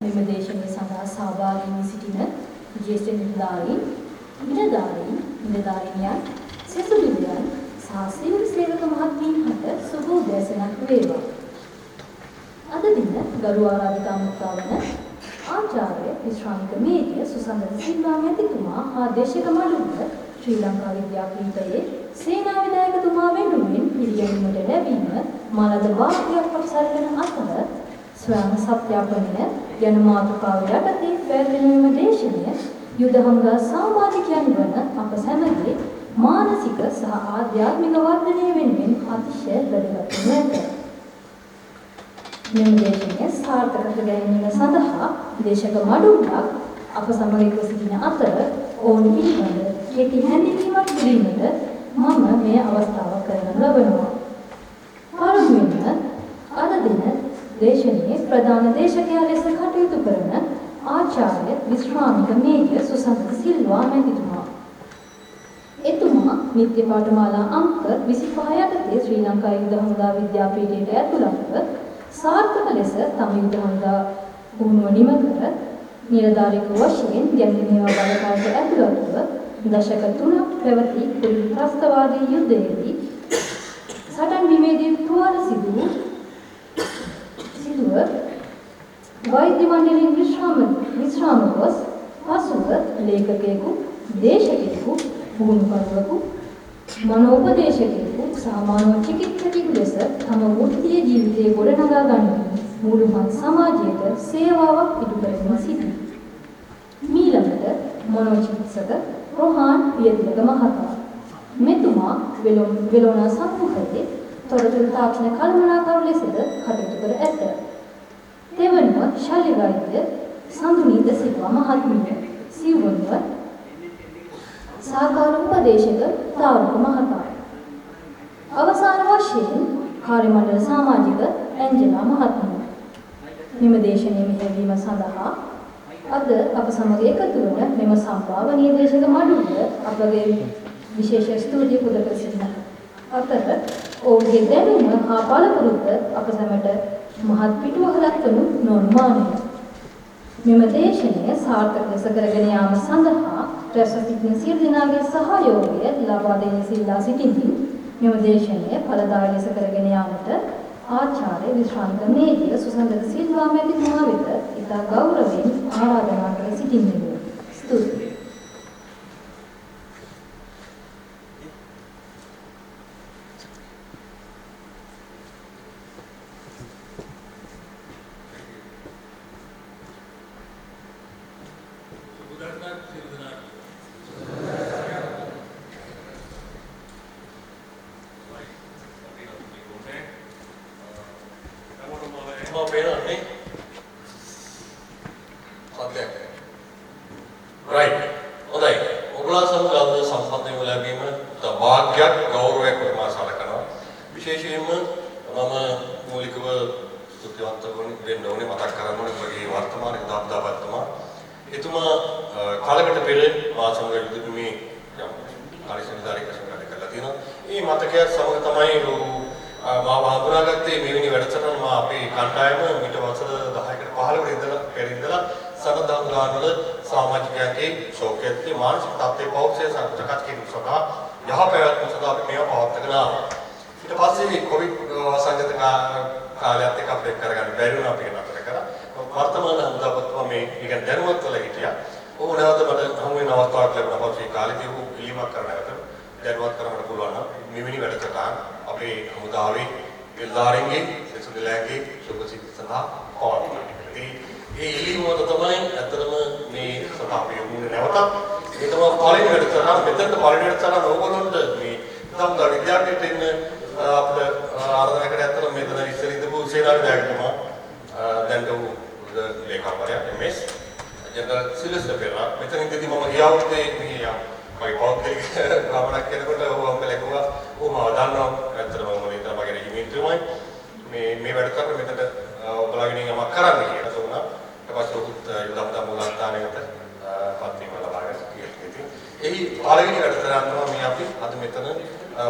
මෙම දේශනය සඳහා සහභාගී වී සිටින ජ්‍යෙෂ්ඨ නිලධාරීන් සෙසුලියන් සහ සිවිල් සේවක මහත්මීන්ට සුබ උදෑසනක් වේවා. අද දින ගරු ආරාධිකා මුක්තාවන ආචාර්ය විශ්‍රාමික මේධ්‍ය සුසන්දර සිල්වා මැතිතුමා හා දේශක මඩුල්ල ශ්‍රී ලංකා විද්‍යාපීඨයේ සේනා විධායකතුමා වෙනුවෙන් පිළිගැනීමට ලැබීම මානද වාක්‍යයක් අපසරගෙන අතර ස්වයං සත්‍යාපනය යන මාතෘකාව යටතේ පැවැත්වෙන දේශනය යුද හමුදා සමාජිකයන් වන අප සැමගේ මානසික සහ ආධ්‍යාත්මික වර්ධනය වෙනුවෙන් අතිශය වැදගත් වනු ඇත. මෙම දේශනය සාර්ථක කර ගැනීම සඳහා දේශක මඩුල්ලක් අප සමග එක්ව සිටින අතර ඔවුන් පිළිබඳ කෙටි හැඳින්වීමක් කිරීමට මම මේ අවස්ථාව කරන ලබනවා. පළමුවෙන්ම අද දින දේශනයේ ප්‍රධාන දේශකයා ලෙස කටයුතු කරන ආචාර්ය විශ්‍රාමික මේධ්‍ය සුසන්දර සිල්වා මැතිතුමා. එතුමා නිත්‍ය පාඨමාලා අංක 25 යටතේ ශ්‍රී ලංකා යුද හමුදා විද්‍යාපීඨයට ඇතුළත්ව සාර්ථක ලෙස තම යුද හමුදා පුහුණුව නිම කර නිලධාරියෙකු වශයෙන් ගැඹුරුව බලකායට ඇතුළත්ව දශක 3ක් පැවති කුරුළු ත්‍රස්තවාදී යුද්ධයේදී සටන් බිමේදී තුවාල සිදුව වෛද්‍ය මණ්ඩලයෙන් විශ්‍රාම ගොස් පසුව ලේඛකයෙකු, දේශකයෙකු, පුහුණුකරුවෙකු, මනෝපදේශකයෙකු සහ මානව චිකිත්සකයෙකු ලෙස තම වෘත්තීය ජීවිතයේ ගොඩනගා ගනිමින් මුළුමහත් සමාජයට සේවාවක් ඉටු කරමින් සිටී. මීළඟට මනෝචිකිත්සක රොහාන් පියතිලක මහතා මෙතුමා වෙළොන සමූහයේ තොරතුරු තාක්ෂණ කළමනාකරු ලෙසද කටයුතු කර ඇත. තෙවනුව ශල්‍ය වෛද්‍ය සඳුනීද සිල්වා මහත්මිය, සිව්වනුව සහකාර උපදේශක තාරුක මහතා, අවසාන වශයෙන් කාර්ය මණ්ඩල සමාජික ඇන්ජලා මහත්මිය. මෙම දේශනය මෙහෙයවීම සඳහා අද අප සමග එකතු වන මෙම සම්භාවනීය දේශක මඩුල්ල අපගේ විශේෂ ස්තුතිය පුද කර සිටින අතර ඔවුන්ගේ දැනුම හා පළපුරුද්ද අප සැමට මහත් පිටුවහලක් වනු නොඅනුමානය. මෙම දේශනය සාර්ථක ලෙස කරගෙන යාම සඳහා රැස්ව සිටින සියලු දෙනාගේ සහයෝගය ලබා දෙන සිල්ලා සිටිමින් මෙම දේශනය ඵලදායී ලෙස කරගෙන යාමට ආචාර්ය විශ්‍රාමික මේධ්‍ය සුසන්දර සිල්වා මැතිතුමා වෙත ඉතා ගෞරවයෙන් ආරාධනා කර සිටින්නේ. ස්තුතියි.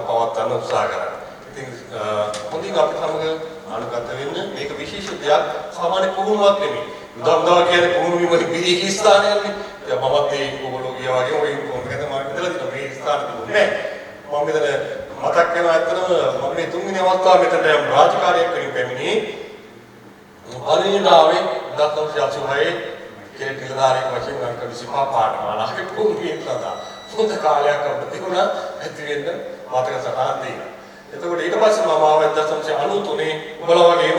පවත්වන්න උත්සාහ කරන්නේ. ඉතින් හොඳින් අපිට සමග අනුගත වෙන්න මේක විශේෂ විශේෂ දෙයක් සාමාන්‍ය පුහුණුවක් නෙමෙයි. උදාහරණයක් කියන්නේ පුහුණු වීමේ විශේෂ ස්ථානයක්නේ. දැන් මමත් ඒ ඔයගොල්ලෝ ගියා වගේ ඔය කොම්පියුටර් මාර්කට් ඉඳලා තියෙන මේ ස්ථාන තිබුණේ නැහැ. මම මෙතන මතක් වෙනවා ඇත්තටම මම මේ තුන්වෙනි අවස්ථාව මෙතනට යම් රාජකාරියක් කරමින් පැමිණි. පරිණාමයේ 1986 කෙනෙක් නිලධාරියෙක් වශයෙන් අංක 25 පාඨමාලාවේ පුහුණුවීම සඳහා හොඳ කාලයක් අපිට තිබුණා. ඇති වෙන්න මතක සටහන් දෙන්න. එතකොට ඊට පස්සේ මම ආව 1993 උඹලා වගේම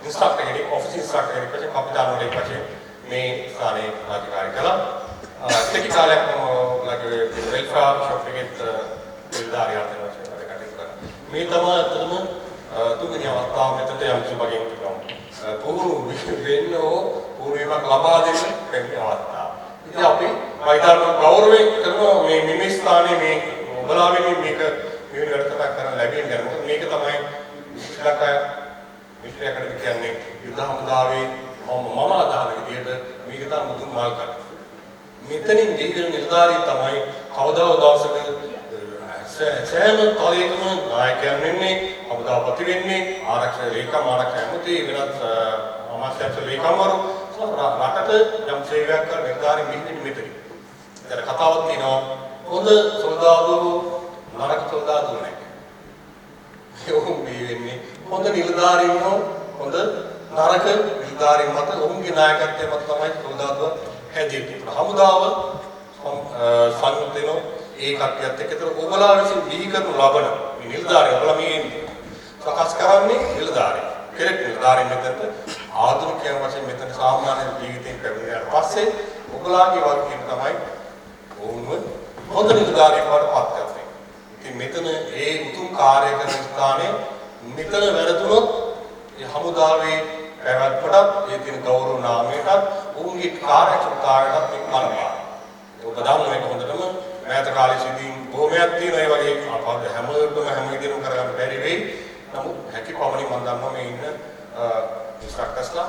ඉන්ස්ට්‍රක්ටර් කෙනෙක් ඔෆිස් ඉන්ස්ට්‍රක්ටර් කෙනෙක් වශයෙන් කපිතානවලේ වශයෙන් මේ ස්ථානයේ රාජකාරී කළා. ටික කාලයක් මම ඔයගොල්ලෝගේ වෙල්ෆෙයාර් ෂොප් එකේ නිලධාරියෙක් වශයෙන් වැඩ කටයුතු කරා. මේ තමයි අතනම තුන්වෙනි අවස්ථාව මෙතනට යම් සුබගෙන් තිබුණා. පුහුණු වෙන්නෝ පුහුණුවීමක් ලබා දෙන්න බැරි අවස්ථාව. ඉතින් අපි වෛද්‍යව ගෞරවයෙන් කරන මේ ස්ථානයේ මේ ඔබලා වෙනුවෙන් මේක මේ වැඩසටහන කරන්න ලැබෙන්නේ. මොකද මේක තමයි විශ්ලකය මිත්‍රයකට කියන්නේ යුද හමුදාවේ මම අදහන විදිහට මේක තමයි මුදුන් මාල්කඩ. මෙතනින් ජීවිත නිලධාරී තමයි කවදාව දවසක සෑම තලයකම නායකයන් වෙන්නේ, හමුදාපති වෙන්නේ, ආරක්ෂක ලේකම් ආරක්ෂක ඇමති වෙනත් අමාත්‍යාංශ ලේකම්වරු රටට යම් සේවයක් කරන නිලධාරී මිනිස්සු මෙතනින්. ඒතර කතාවක් තියෙනවා හොඳ සොල්දාදුවෝ නරක සොල්දාදුවෝ නැහැ. ඒවුම් මේ වෙන්නේ හොඳ නිලධාරීන් හොඳ නරක නිලධාරීන් මත ඔවුන්ගේ නායකත්වය මත තමයි සොල්දාදුවා හැදෙන්නේ. හමුදාව සංයුක්ත වෙනවා ඒ කට්ටියත් එක්ක. ඒතර ඔබලා විසින් බිහි කරනු ලබන මේ නිලධාරීන් ඔබලා මේ සකස් කරන්නේ නිලධාරීන්. කෙරෙක් නිලධාරීන් මෙතනට ආධුනිකයන් වශයෙන් මෙතන සාමාන්‍ය ජීවිතයෙන් පැමිණියාට පස්සේ ඔබලාගේ වගකීම තමයි ඔවුන්ව හොඳ නිලධාරීන් වඩපත් කරන්නේ. ඉතින් මෙතන ඒ උතුම් කාර්ය කරන ස්ථානයේ මෙතන වැරදුනොත් ඒ හමුදාවේ පැවැත්මටත් ඒ තියෙන ගෞරව නාමයටත් ඔවුන්ගේ කාර්යක්ෂමතාවයටත් මේ බලපාන. ඔබ දන්නවා ඒක හොඳටම මෑත කාලේ සිටින් බොහොමයක් තියෙනවා ඒ වගේ අපහසු හැම විදිහම කරගන්න බැරි වෙයි. නමුත් හැකි පමණින් මම දන්නවා මේ ඉන්න ඉන්ස්ට්‍රක්ටර්ස්ලා,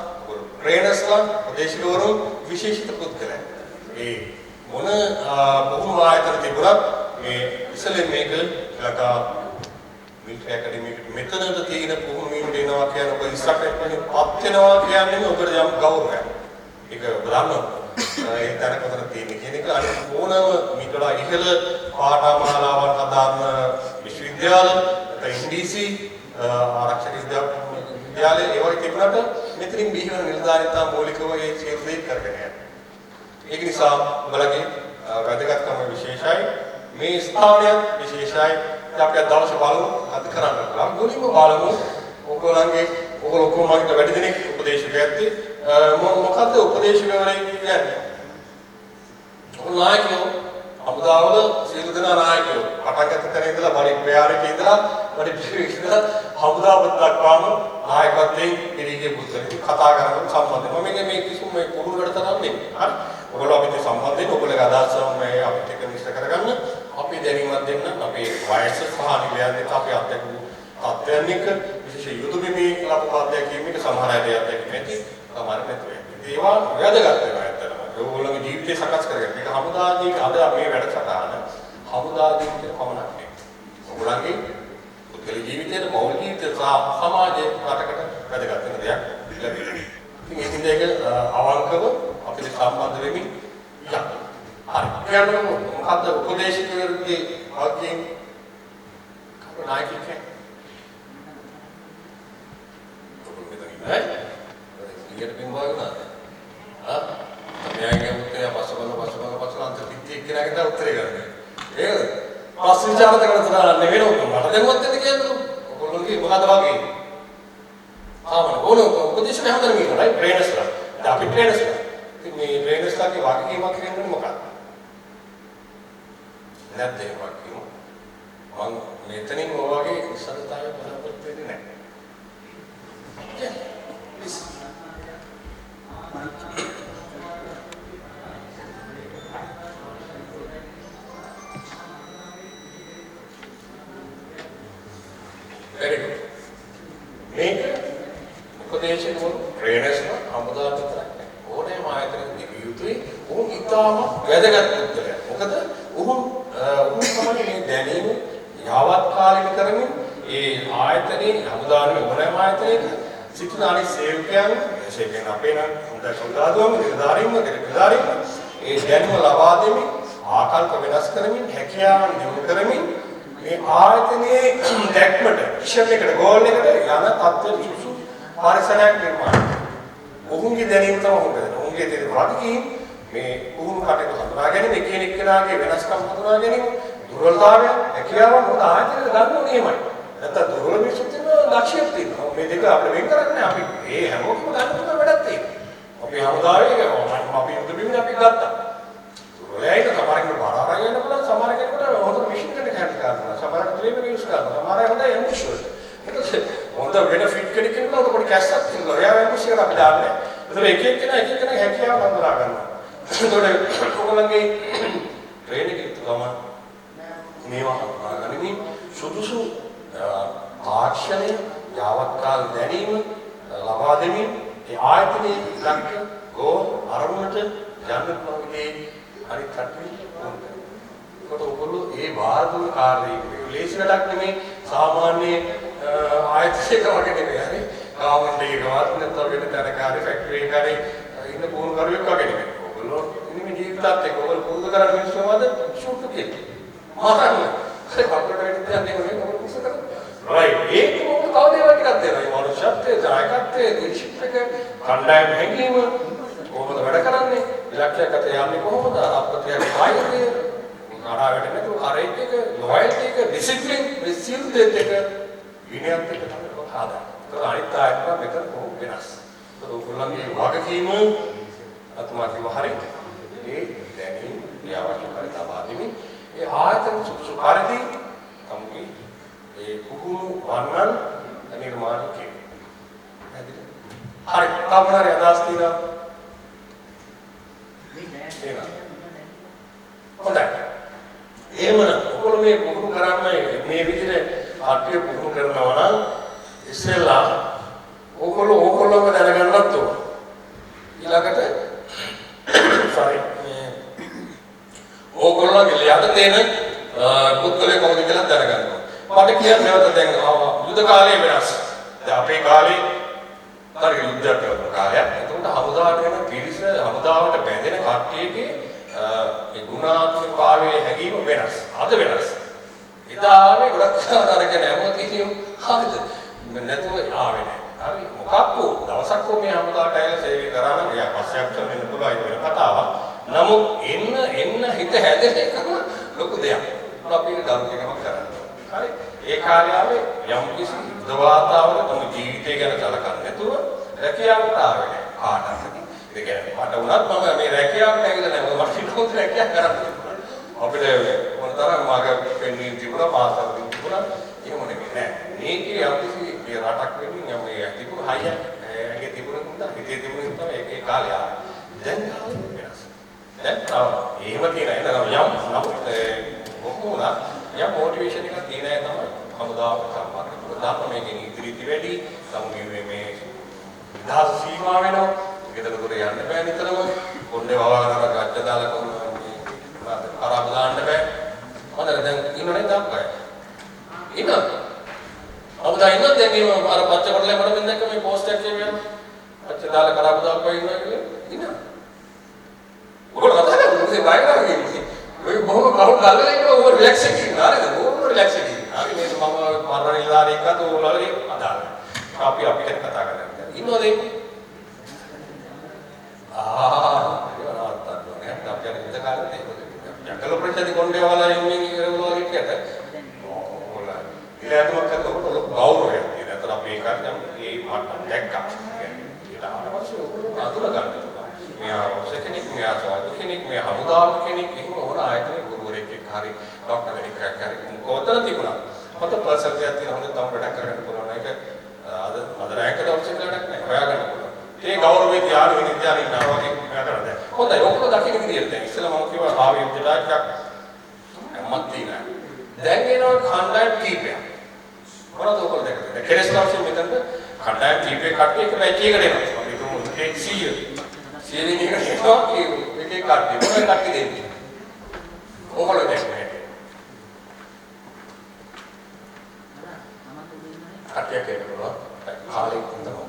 ට්‍රේනර්ස්ලා, උපදේශකවරු විශේෂිත පුද්ගලයන්. ඒ මොන බොහොම ආයතන තිබුණත් මේ ඉස්සෙල්ලා මේක ලකා මිලිටරි ඇකඩමියකට මෙතනට තියෙන පුහුණු වීම දෙනවා කියන ඔබ ඉන්ස්ට්‍රක්ටර් කෙනෙක් පත් වෙනවා කියන්නේ ඔබට යම් ගෞරවයක්. ඒක ඔබ දන්නවා. ඒ තැනකට තියෙන කියන එක අනිත් ඕනම මිටලා ඉහළ පාඨමාලාවන් අදාළ විශ්වවිද්‍යාල, NDC, ආරක්ෂක විද්‍යාලය ඒ වගේ තිබුණාට මෙතනින් බිහිවන නිලධාරීතා මූලිකව ඒ ක්ෂේත්‍රයේ කරගෙන යනවා. ඒක නිසා ඔයාලගේ වැදගත්කම විශේෂයි. මේ ස්ථානය විශේෂයි. අපි අද දවසේ බලමු අද කරන්න පුළුවන්. මුලින්ම බලමු ඔයගොල්ලෝ කොහොමද වැඩි දෙනෙක් උපදේශකයෙක් ඇත්තේ මොකද්ද උපදේශකවරයෙක් කියන්නේ? නායකයෝ හමුදාවල සියලු දෙනා නායකයෝ. පටන් ගත්ත තැන ඉඳලා බඩේ ප්‍රයාරකේ ඉඳලා බඩේ පිළිවෙලක ඉඳලා හමුදාවට දක්වාම නායකත්වයෙන් පිළිගිය පුද්ගලෙක් කතා කරන සම්බන්ධ. මම මේ කිසිම මේ පොදු වැඩතරක් නෙමෙයි. හරි. ඔයගොල්ලෝ අපිට සම්බන්ධ වෙන්න ඔයගොල්ලෝගේ අදහස් මේ අපිට එක විශ්ල කරගන්න. අපි දැනීමක් දෙන්න අපේ වයස සහ නිලයන්ට අපි අත්දැකපු තත්ත්වයන් එක විශේෂ යුතුයමේ ලබපු අත්දැකීම් එක සමහර අය අත්දැකීම් නැති සමහර නැතුව. ඒවා වැදගත් වෙනවා ඇත්තටම. ඔයගොල්ලෝගේ ජීවිතය සකස් කරගන්න. මේක හමුදාදී අද මේ වැඩසටහන හමුදාදී පමණක් නෙවෙයි. ඔයගොල්ලන්ගේ පුද්ගල ජීවිතයේ මෞලික ජීවිතය සහ සමාජයේ රටකට වැදගත් වෙන දෙයක් ලැබෙනවා. ඉතින් ඒක අවංකව අපිට සම්බන්ධ වෙමින් යන්න. හරි. කියන්නකො මොකද්ද උපදේශකවරුන්ගේ වගකීම් නායකයෙක් ඉගෙන ගන්න ඕන. මෙයාගේ උත්තරය පස්සබල අන්ත පිටියක් කෙනාට උත්තරේ ගන්න. ඒක ප්‍රශ්න විචාර කරන තරම් නෙවෙයි මට දැනුවත් වෙන්න කියන්නේ. ඔයගොල්ලෝගේ මොකද්ද වගේ? ඕන උපදේශක හැමදාම ඉන්නවා රයිට් ට්‍රේනර්ස්ලා. දැන් අපි ට්‍රේනර්ස්ලා. ඉතින් මේ ට්‍රේනර්ස්ලාගේ වගකීමක් කියන්නේ මොකක්ද? නැද්ද ඒ වගකීම? මම මෙතනින් ඔය වගේ ඉස්සරතාවය බලාපොරොත්තු වෙන්නේ නැහැ. Yeah. Please. Very good. මේක උපදේශකවරු ට්‍රේනර්ස්ලා හමුදා විතරක් නෙවෙයි. ඕනෑම ආයතනයක තිබිය යුතුයි. උන් ඉතාම වැදගත් පුද්ගලයා. මොකද උන් තමයි මේ දැනීම යාවත් කාලික කරමින් ඒ ආයතනයේ හමුදාවේ ඕනෑම ආයතනයක සිටින අනිත් සේවකයන් සේවකයන් අපේ නම් හොඳ සොල්දාදුවම නිලධාරීන්ම ඒ දැනුම ලබා දෙමින් ආකල්ප වෙනස් කරමින් හැකියාවන් දියුණු කරමින් මේ ආයතනයේ දැක්මට විෂන් එකට ගෝල් එකට යන තත්ත්ව සුසු පරිසරයක් නිර්මාණය. ඔවුන්ගේ දැනීම තමයි හොඳ. ඔවුන්ගේ තියෙන වගකීම් මේ පුහුණු කටයුතු හඳුනා ගැනීම එකිනෙක කෙනාගේ වෙනස්කම් හඳුනා ගැනීම දුර්වලතාවය හැකියාවන් හොඳ ආයතනයක ගන්න ඕනේ එහෙමයි. නැත්නම් දුර්වල මිනිස්සුන්ට ලක්ෂයක් තියෙනවා. මේ දෙක අපිට වෙන් කරන්නේ අපි මේ හැමෝටම ගන්න පුළුවන් වැඩක් තියෙනවා. අපි හමුදාවේ අපි යුද බිමින් අපි ගත්තා. දුර්වලයිද සමහරකට බාරාරන් යන්න පුළුවන් සමහර කෙනෙකුට හොඳ මැෂින් එකක් හැන්ඩල් කරනවා. සමහරකට ත්‍රිම යූස් කරනවා. සමහර හොඳ එම්බිෂුවල්. හොඳ වෙන ෆිට කෙනෙක් ඉන්නවා උඩ පොඩි කැස්සක් තියෙනවා. එයා එම්බිෂුවල් අපි දාන්නේ. ඒක එක කෙනා හැකියාව හඳුනා ගන්නවා. ඒතකොට ඔයගොල්ලන්ගේ ට්‍රේනින් එක තමයි මේවා හඳුනාගනිමින් සුදුසු තාක්ෂණය යාවත්කාල දැනීම ලබා දෙමින් ඒ ආයතනයේ ලක්ෂ ගෝල් අරමුණට යන්න පුළුවන්ගේ හරි කටවි කොට ඔයගොල්ලෝ ඒ බාහිර කාර්යයේ ලේසි වැඩක් නෙමෙයි සාමාන්‍ය ආයතනයක වගේ නෙමෙයි හරි කාමණ්ඩේ ගාවත් නැත්නම් වෙන තරකාරී ෆැක්ටරි එකේ ඉන්න පුහුණු කරුවෙක් වගේ නෙමෙයි ඔයගොල්ලෝ ඉන්නේ ජීවිතත් එක්ක ඔයගොල්ලෝ පුරුදු කරගෙන මිනිස්සුමද ෂූට් කෙනෙක් මාරන්න ඒ කප්පට වෙන්න දෙන්නේ නෙමෙයි ඔයගොල්ලෝ පුරුදු කරගෙන right ඒක මොකද කවදේවා ටිකක් දෙනවා මේ මනුෂ්‍යත්වයේ ජායකත්වයේ දීශිප් එක කණ්ඩායම හැංගීම කොහොමද වැඩ කරන්නේ ඉලක්කයක් අත යන්නේ කොහොමද අපත්‍යයක් කායිකය ආරාවට නේද ආරේක එක ලොයල්ටි එක ඩිසිප්ලින් විසිල් දෙක විනයත් එක තමයි හදා. ඒක අනිත් ආයතන මෙතන කොහොම වෙනස්. ඒක ඔයගොල්ලන්ගේ වගකීම අතුමා කිව්ව හරිය. ඒ දැනීම යාවක පරිතාවා දෙමින් ඒ ආයතන සුසු පරිදි තමයි ඒ කුකුණු වන්නන් නිර්මාණය කෙරේ. හරි. තමනාරේ අදහස් තියෙනවා. හොඳයි. එහෙමනම් ඔයගොල්ලෝ මේ පුහුණු කරන්නේ මේ විදිහට ආර්ථික පුහුණු කරනවා නම් ඉස්සෙල්ලා ඔයගොල්ලෝම දැනගන්නත් ඕන. ඊළඟට ඔයගොල්ලෝගේ යට තියෙන පුද්ගලයා කොහොමද කියලා දැනගන්න ඕන. මට කියන්න නැවත දැන් යුද කාලේ වෙනස්. දැන් අපේ කාලේ හරි යුද්ධයක් කරන කාලයක්. එතකොට හමුදාවට වෙන පිරිස හමුදාවට බැඳෙන කට්ටියගේ ඒ ගුණාත්මක භාවයේ හැඟීම වෙනස්. අද වෙනස්. එදාවේ ගොඩක් අරගෙන යනවා කියනවා. හරිද? නැතුව ආවේ නැහැ. හරි මොකක්ද දවසක් මේ හමුදාවට ඇවිල්ලා සේවය කරා නම් එයා පස්සෙක් වෙන්න පුළුවන් ඒක වෙන කතාවක්. නමුත් එන්න හිත හැදෙන එකම ලොකු දෙයක්. අපි ඒක ගරුකමක් කරන්නේ. හරි ඒ කාර්යාවේ යම් කිසි දවාතාවල තම ජීවිතය ගැන සැලකන්නේ නැතුව රැකියාවට ආවේ නැහැ. කාටද? ඒ කියන්නේ මට වුණත් මම මේ රැකියාවට ඇවිල්ලා නැහැ. මම කිසිම රැකියාවක් කරන්නේ නැහැ. අපිට මොනතරම් මාගේ පෙන්වීම් තිබුණා පාසල් තිබුණා එහෙම නෙමෙයි නෑ. මේකේ යම් කිසි මේ රටක් වෙනින් යම් මේ තිබුණු හයිය ඒකේ තිබුණු කුණා හිතේ තිබුණු තමයි ඒකේ කාලය ආවේ. දැන් වෙනස්. දැන් එහෙම තියෙන යම් කොහොමද යම් මොටිවේෂන් එකක් තියෙන අය තමයි හමුදාවට කම්පාරේ. දාන්න මේකෙන් ඉදිරියට වැඩි සමුගේ මේ විදහාස සීමා වෙනවා. ගෙදර දොර යන්න බෑ නිතරම. කොණ්ඩේ වවාගෙන අර ගච්ඡ දාලා කොහොමද අරාබ දාන්න බෑ. හොඳට දැන් ඉන්නනේ දාපුවා. ඉන්න. අපදා ඉන්න දැන් මේ අර පච්ච කොටලේ මම දැක්ක මේ පෝස්ට් එකක් කියනවා. පච්ච දාලා කරාබ දාපුවා ඉන්නවා කියලා. ඉන්න. ඔකට කතා කරන්නේ ඉතින් බය කරන්නේ. ඔය බොහොම කවුරු ගල්ලා ඉන්නවා ඔය රිලැක්ස් එකකින් ඉන්නවා නේද? බොහොම රිලැක්ස් එකකින්. හරි මේක මම මරණිලාරේ එකතු ඔයාලගේ අදාළ. අපි ගැන කතා කරන්නේ. ඉන්නවද ඒක? ජංගල ප්‍රජාති කොණ්ඩේ වල ඉන්නේ ඒගොල්ලෝ හිටියට ඕලා ඉලක්කමක් කරනකොට ලොකු ගෞරවයක් තියෙනවා. ඒතර අපි ඒක ඒ මට්ටම් දැක්කා. ඊට ආවශ්‍ය ඔයගොල්ලෝ අතුල ගන්න. මෙයා ඔසකෙනෙක් මෙයා සාදුකෙනෙක් මෙයා හමුදාවක් කෙනෙක් එහෙම ඕන ආයතනයේ ගුරුවරයෙක් එක්ක හරි ડોක්ටර් කෙනෙක් හරි කොතන තිබුණා. මත පර්සන්ටේජ් එකක් තියෙන හොඳ තම වැඩක් කරගන්න පුළුවන්. ඒක අද රැංක දවසක වැඩක් නෑ. හොයාගන්න පුළුවන්. ඒ ගෞරවයේ තියාගෙන ඉන්න ඉතින් ඉන්නවා වගේ කරන්නේ. හොඳයි ඔක්කොම දකින්න විදියට දැන් ඉස්සෙල්ලා මම කිව්වා භාවී උද්දේශයක් මත් තියෙනවා. දැන් එනවා කණ්ඩායම් කීපයක්. මොනවද ඔයගොල්ලෝ දැක්කේ? කෙලස් දවසේ මෙතනද කණ්ඩායම් කීපයක් කට්ටිය එක බැච් එකකට එනවා. අපි තුමු 100. 100 දෙනෙක් එනවා එකේ කට්ටිය. මොකක්ද කට්ටිය දෙන්නේ? ඔයගොල්ලෝ දැක්කේ. කට්ටියක් එනවා. කාලේ ඉඳන්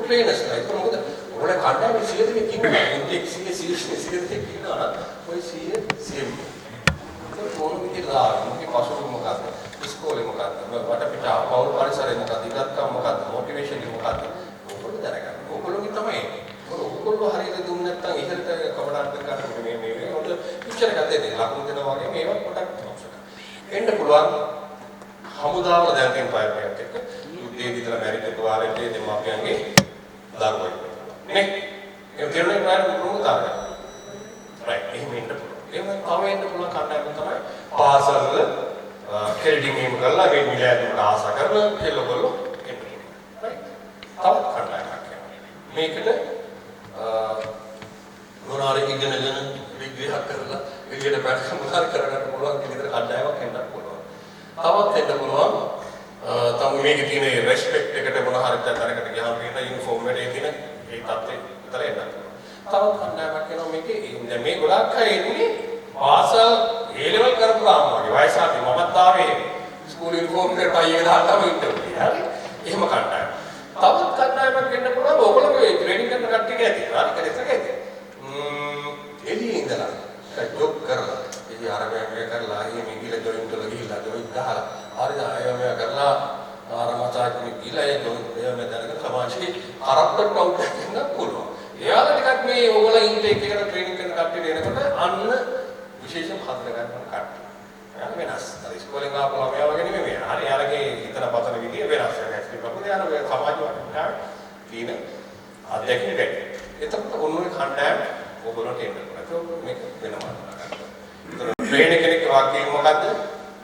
ට්‍රේනර්ස්ලා. ඒක මොකද ඔයාලා කණ්ඩායමේ 100 දෙනෙක් ඉන්නවා. ඉන්ටෙක් 100 දෙනෙක් ඉන්නවා. ඔය 100 මොන විදිහටද මොකේ පසුබිම මොකක්ද? ඉස්කෝලේ මොකක්ද? වටපිටාව, පෞල් පරිසරය මොකක්ද? ඉගත්කම් මොකක්ද? මොටිවේෂන් එක මොකක්ද? ඔයගොල්ලෝ දැනගන්න. ඔයගොල්ලෝගේ තමයි. ඔයගොල්ලෝ හරියට දුන්නේ නැත්නම් ඉහළට කවදාවත් කරන්නේ මේ හොඳ පික්චර් එකක් දෙන්නේ. ලකුණු දෙනවා වගේ මේවා පොඩක් අවශ්‍යයි. එන්න පුළුවන් හමුදාවල දැන් තියෙන පාර්ලිමේන්තුවක් එක්ක යුද්ධයේදී ඉතලා මැරිච්ච වාරයේ දෙමාපියන්ගේ දරුවෝ. නේ? ඒ දෙන්නේ පාර්ලිමේන්තු ප්‍රමුඛතාවය. රයිට්. එහෙම ඉන්න පුළුවන්. එහෙම තව එන්න පුළුවන් කණ්ඩායම තමයි පාසල් කෙල්ඩින් එහෙම කරලා මේ මිලෑදුමට ආශා කරන කෙල්ලගොල්ලෝ එන්න පුළුවන්. රයිට්. තව කණ්ඩායමක් මේකට මොනාරි ඉගෙනගෙන විග්‍රහ කරලා එළියට පැටකම් මොනාරි කරගන්න පුළුවන් විදිහට කණ්ඩායමක් එන්න පුළුවන්. තවත් එන්න පුළුවන් තම මේකේ තියෙන රෙස්පෙක්ට් එකට මොනාරි තැනකට ගියාම කියන යුනිෆෝම් එකේ තියෙන ඒ තත්ත්වෙ විතර එන්න පුළුවන්. තවත් කණ්ඩායමක් එනවා මේකේ දැන් මේ ගොඩක් අය එන්නේ පාසල් A level කරපුවාම වගේ වයස ආදී මමත් ආවේ ස්කූල් යුනිෆෝම් එකට ටයි එක දාලා තමයි ඉන්නේ. හරි. එහෙම කණ්ඩායමක්. තවත් කණ්ඩායමක් එන්න පුළුවන් ඕගොල්ලෝ ට්‍රේනින් කරන කට්ටිය ඇති. හරි කරේසක ඇති. එළියේ ඉඳලා ජොබ් කරලා ඉතින් ආරම්භය කරලා එහෙම ගිහලා ජොයින් කරලා ගිහලා ජොයින් ගහලා හරිද අයම කරලා ආරම්භචාරකෙ ගිහලා ඒ ජොයින් එයාම දැනගෙන සමාජයේ කරප්ටඩ් අවුට් වෙන්න පුළුවන්. එයාලා ටිකක් මේ ඕගොල්ලෝ ඉන්ටේක් එකට ට්‍රේනින් කරන කට්ටියට එනකොට අන්න විශේෂම හදලා ගන්න කට්ටිය. එයාලා වෙනස්. අර ඉස්කෝලෙන් ආපුවා මෙයා වගේ නෙමෙයි මේ. හරි එයාලගේ හිතන පතන විදිය වෙනස්. ඒක මොකද එයාලා සමාජ වටේ තියෙන අධ්‍යක්ෂක වැඩි. එතකොට ඔන්නෝනේ කණ්ඩායම ඕගොල්ලන්ට එන්න පුළුවන්. ඒක මේක වෙනවා. ට්‍රේනර් කෙනෙක්ගේ වාක්‍යය මොකද්ද?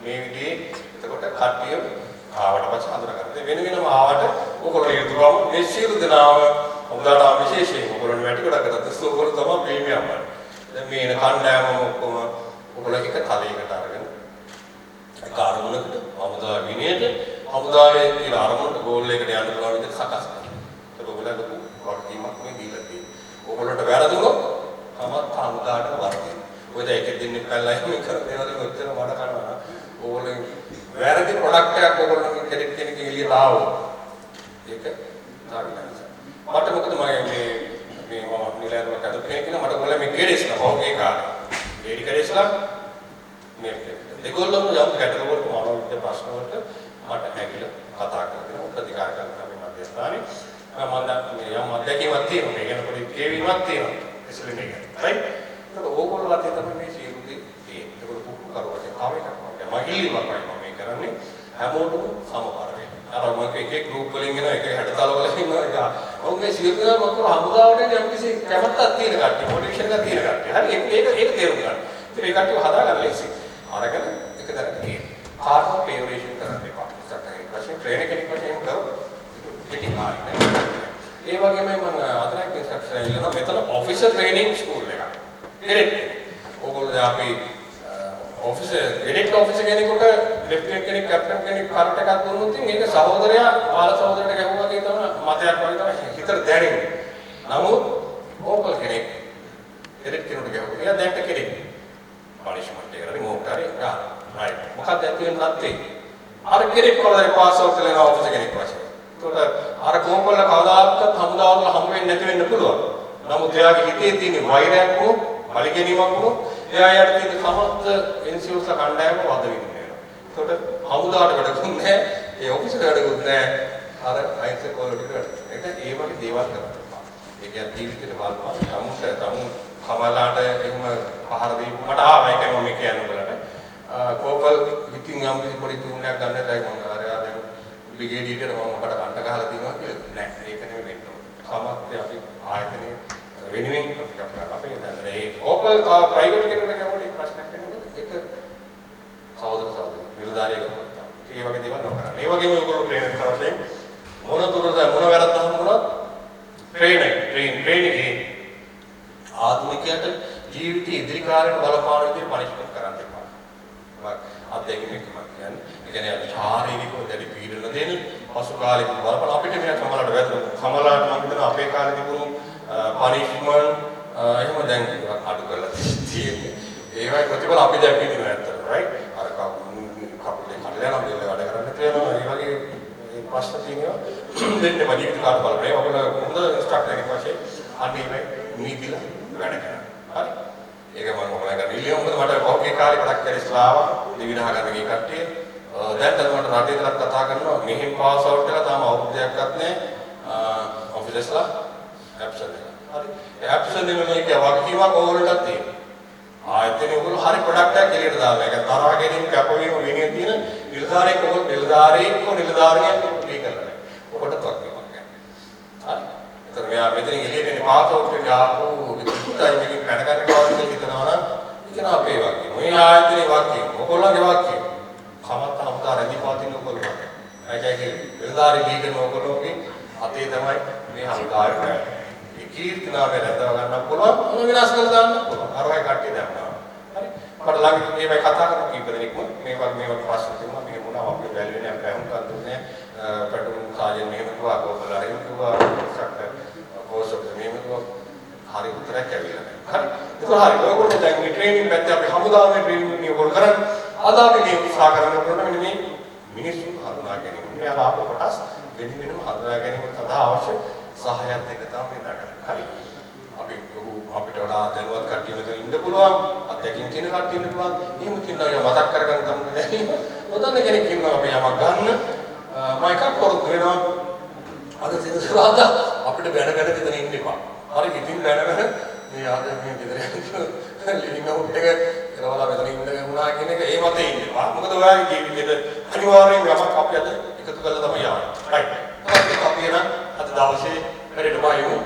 මේ විදිහේ එතකොට කට්ටිය ආවට පස්සේ හඳුනාගන්න. වෙන වෙනම ආවට ඕගොල්ලෝ යුතුයම මේ සියලු දෙනාම උදාහරණ විශේෂයෙන් ඕගොල්ලෝ වැටි ගොඩක් ගත්තා. ඕගොල්ලෝ තමයි ප්‍රීමියම් වල. දැන් මේ එන කණ්ඩායම ඔක්කොම ඕගොල්ලෝ එක තලයකට අරගෙන කාර්මුණකට හමුදා විනයට හමුදාවේ තියෙන අරමුණට ගෝල් එකකට යන්න පුළුවන් විදිහට සකස් කරනවා. ඒක ඔයගොල්ලෝ ලොකු වගකීමක් මේ දීලා තියෙනවා. ඕගොල්ලන්ට වැරදුනොත් තමත් හමුදාට වර්ධින. ඔය දැන් එකෙක් දෙන්නෙක් කල්ලා එහෙම කරන ඒවාද ඔච්චර මඩ කරනවා. ඕගොල්ලෝ වැරදි ප්‍රොඩක්ට් එකක් ඕගොල්ලන්ගේ කෙනෙක් එළියට ආවොත් ඒක තාවිලයි. මට මොකද මම මම නිලයන්ව කඩ කෙනෙක් නේ මට ගොල්ලෝ මේ ගේඩේස්ලා පොගේ කාර්ය. ගේඩි කඩේස්ලා මේ දෙගොල්ලම යම් ගැටලුවකට මානවික ප්‍රශ්න වලට මට හැකියාව කතා කරගෙන ප්‍රතිකාර කරන්න මේ මධ්‍යස්ථානේ මම මේ යම් අධ්‍යක්ෂකවක් තියෙනවා මේ ගැන පොඩි කියවීමක් තියෙනවා එසලින් එක රයිට් ඒක ඕගොල්ලෝ අතේ තමයි මේ සියලුදී තියෙන්නේ ඒක පුහුණු කරවන්නේ තව එකක් මම ඉල්ලීමක් වගේ මේ කරන්නේ හැමෝටම සමබර වෙන්න අර මම එක ගෲප් වලින් එන එක 60 වල ඉන්නවා ඒක ඔව් මේ සියලුදා මම හමුදාවට යම් කිසි කැමැත්තක් තියෙන කට්ටිය මොටිවේෂන් එකක් තියෙන කට්ටිය හරි ඒක තේරුම් ගන්න ඉතින් ඒ කට්ටිය හදාගන්න ලේසි අරගෙන එක තැනක තියෙන කාර්ම පේවරේෂන් කරන්න එපා සටහන් වශයෙන් ට්‍රේනර් කෙනෙක් වශයෙන් කරොත් පිටි හරිනේ ඒ වගේම මම අතරක් ඉන්ස්ට්‍රක්ෂන් ඉල්ලනවා මෙතන ඔෆිසර් ට්‍රේනින් ස්කූල් එකක් ඩිරෙක්ට් ඕගොල්ලෝ අපි ඔෆිසර් ඩිරෙක්ට් ඔෆිසර් කෙනෙකුට ලෙෆ්ටනන්ට් කෙනෙක් කැප්ටන් කෙනෙක් කාර්ට එකක් දුන්නොත් මේක සහෝදරයා බාල සහෝදරයට ගැහුවා වගේ තමයි මතයක් වගේ තමයි හිතට දැනෙන්නේ නමුත් ඕකල් කෙනෙක් ඩිරෙක්ට් කෙනෙකුට ගැහුවා එයා දැක්ක කෙනෙක් පනිෂ්මන්ට් එකකට රිමෝට් කරේ ගන්න. රයිට්. මොකක්ද ඇති වෙන තත්ත්වේ? අර කෙනෙක් කොහොමද පාස් අවුට් වෙලා යන ඔෆිස් කෙනෙක් වශයෙන්. ඒකට අර කෝපවල කවදාකවත් හමුදාවල හමු වෙන්නේ නැති වෙන්න පුළුවන්. නමුත් එයාගේ හිතේ තියෙන වෛරයක් වුණොත්, බලගැනීමක් වුණොත්, එයා යට තියෙන සමස්ත එන්සියුස් කණ්ඩායම වද විඳිනවා. ඒකට හමුදාවට වැඩකුත් නැහැ, ඒ ඔෆිස් එකට වැඩකුත් නැහැ. අර අයින්ස් කොල්ලට වැඩ. ඒක ඒ වගේ දේවල් කරනවා. ඒ කියන්නේ ජීවිතේ බලපන්. තමුන් කමලාට එහෙම පහර දීපු මට ආවා ඒකයි මම කියන්නේ උඹලට කෝපල් විකින් යම් කිසි පොඩි තුනක් ගන්න තයි මම ආරයා දැන් බ්‍රිගේඩියට මම අපට කන්ට ගහලා තියෙනවා කියලා නෑ ඒක නෙමෙයි වෙන්න ඕනේ සමස්තය අපි ආයතනයේ වෙනුවෙන් අපේ දැන් ඒ කෝපල් ප්‍රයිවට් කෙනෙකුට කවුරුත් ප්‍රශ්නයක් වෙනකොට ඒක සහෝදර නිලධාරියෙක් කරනවා ඒ වගේ දේවල් නොකරන්න ඒ වගේම ඔයගොල්ලෝ ට්‍රේනර් කරලා මොන තුරද මොන වැරද්දක් වුණත් ට්‍රේනින් ආධුනිකයට ජීවිතයේ ඉදිරි කාලේට බලපාන විදිහට පනිෂ්මන්ට් කරන්න එපා. අධ්‍යයනයක් කියන්නේ ඒ කියන්නේ ශාරීරිකව දැඩි පීඩන දෙන පසු කාලෙක බලපාන අපිට මෙයා සමහරට වැදගත් සමහරට මම හිතනවා අපේ කාලේ තිබුණු පනිෂ්මන්ට් එහෙම දැන් අඩු කරලා තියෙන්නේ. ඒවයි ප්‍රතිඵල අපි දැන් පිළිගන්න ඇත්තට රයිට් අර කපුලේ කඩලා නම් දෙල වැඩ කරන්න තියෙනවා. ඒ වගේ ප්‍රශ්න තියෙනවා දෙන්න මම ජීවිත කාර්ය බලන්නේ ඔයගොල්ලෝ හොඳ ඉන්ස්ට්‍රක්ටර් කෙනෙක් වශයෙන් අනිත් නීතිලා වැඩ කරනවා හරි ඒක මම මොකද කරන්නේ ඉල්ලුම් මොකද මට කෝකේ කාලේ පටක් කරලා ඉස්ලාම දිවිනහ ගන්න ගිය කට්ටිය දැන් තමයි මට රටේ තරක් කතා කරනවා මෙහෙම පාස් අවුට් එක තාම අවුරුද්දයක්වත් නැහැ ඔෆිසර්ස්ලා ඇබ්සන්ට් එක හරි ඒ ඇබ්සන්ට් එක මේක වගකීමක් ඕගොල්ලන්ටත් තියෙනවා ආයතනයේ ඔයගොල්ලෝ හරි ප්‍රොඩක්ට් එකක් එළියට දාලා ඒක තරහ ගැනීම කැපවීම වෙනිය තියෙන නිලධාරියෙක් ඔයගොල්ලෝ නිලධාරියෙක් මේ කරලා නැහැ. ඔකට තක්කමක් ගන්න. හරි. ඒතර මෙයා මෙතන එළියට එන්නේ පාස් අවුට් එක ආපු විදිහටයි මේක පැන ගන්න කවදාද කියලා හිතනවා නම් ඒක අපේ වාක්‍යය. මේ ආයතනයේ වාක්‍යය. ඔයගොල්ලන්ගේ වාක්‍යය. කමත් හමුදා රැඳී පවතින ඔයගොල්ලෝ වාක්‍යය. ඒකයි නිලධාරි දීගෙන ඔයගොල්ලෝගේ අතේ තමයි මේ හමුදාය කරන්නේ. කීර්තිනාමය රැඳව ගන්න පුළුවන් මොන විනාශ කරලා දාන්න පුළුවන් අර වගේ කට්ටිය දැම්මා හරි මට ළඟ මේවයි කතා කරන කීප දෙනෙක්ම මේවා ප්‍රශ්න තිබුණා මේක මොනවා අපේ වැල්වෙන්නේ අපේ අහුම්කම් දුන්නේ පැටුම් සාජන් මෙහෙම කිව්වා ගෝපල හරි කිව්වා ඉන්ස්ට්‍රක්ටර් කෝසොත් මෙහෙම කිව්වා හරි උත්තරයක් ඇවිල්ලා නැහැ හරි ඒක හරි ඔයගොල්ලෝ දැන් මේ ට්‍රේනින් පැත්තේ අපි හමුදාවේ ට්‍රේනින් නියෝග කරන්නේ අද අපි මේ උත්සාහ කරන්න ඕනේ මෙන්න මේ මිනිස්සු හඳුනා ගැනීම මේ ආප කොටස් වෙන වෙනම හඳුනා ගැනීම සඳහා අවශ්‍ය සහායත් එක තමයි නගන්නේ හරි අපි අපිට වඩා දැනුවත් කට්ටිය මෙතන ඉන්න පුළුවන් අත්දැකීම් තියෙන කට්ටිය ඉන්න පුළුවන් එහෙම කියනවා මතක් කරගන්න තමයි දැනීම නොදන්න කෙනෙක් ඉන්නවා අපි යමක් ගන්න මම එකක් පොරොත්තු වෙනවා අද සිරසාදා අපිට බැනගෙන දෙතන ඉන්න එපා හරි ඉතින් බැනගෙන මේ ආද මේ ගෙදර ලිවිං අවුට් එක කරවලා මෙතන ඉන්න වුණා කියන එක ඒ මතේ ඉන්න එපා මොකද ඔයාගේ ජීවිතේට අනිවාර්යෙන් යමක් අපි අද එකතු කරලා තමයි යන්නේ රයිට් අපි එන අද දවසේ වැඩට බයමු